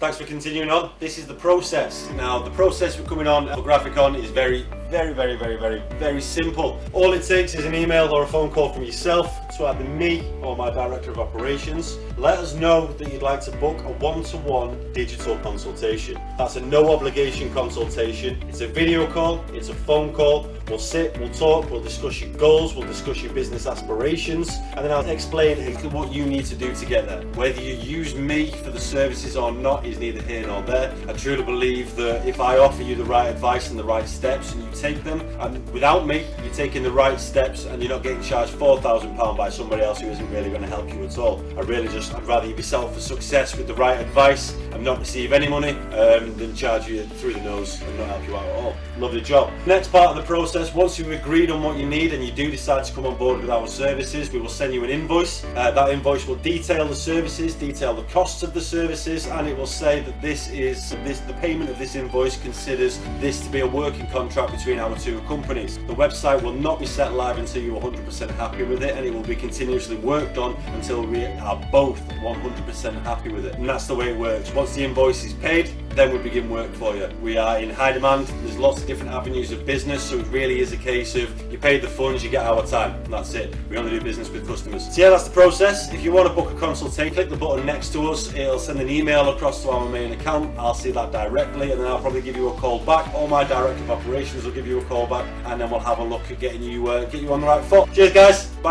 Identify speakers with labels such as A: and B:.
A: thanks for continuing on. This is the process. Now, the process for coming on Alpha Grafikon is very simple. All it takes is an email or a phone call from yourself to either me or my Director of Operations. Let us know that you'd like to book a one-to-one digital consultation. That's a no obligation consultation. It's a video call, it's a phone call. We'll sit, we'll talk, we'll discuss your goals, we'll discuss your business aspirations, and then I'll explain exactly what you need to do to get there. Whether you use me for the services or not is neither here nor there. I truly believe that if I offer you the right advice and the right steps and you take them, and without me, you're taking the right steps and you're not getting charged £4,000 by somebody else who isn't really going to help you at all. I'd rather you be set up for success with the right advice and not receive any money than charge you through the nose and not help you out at all. Lovely job. Next part of the process, once you've agreed on what you need and you do decide to come on board with our services, we will send you an invoice. That invoice will detail the services, detail the costs of the services, and it will say that the payment of this invoice considers this to be a working contract between our two companies. The website will not be set live until you're 100% happy with it, and it will be continuously worked on until we are both 100% happy with it. And that's the way it works. Once the invoice is paid, then we begin work for you. We are in high demand. There's lots of different avenues of business, so it really is a case of you pay the funds, you get our time, and that's it. We only do business with customers. So yeah, that's the process. If you want to book a consultation, click the button next to us. It'll send an email across to our main account. I'll see that directly, and then I'll probably give you a call back, or my Director of Operations will give you a call back, and then we'll have a look at getting you on the right foot. Cheers, guys. Bye.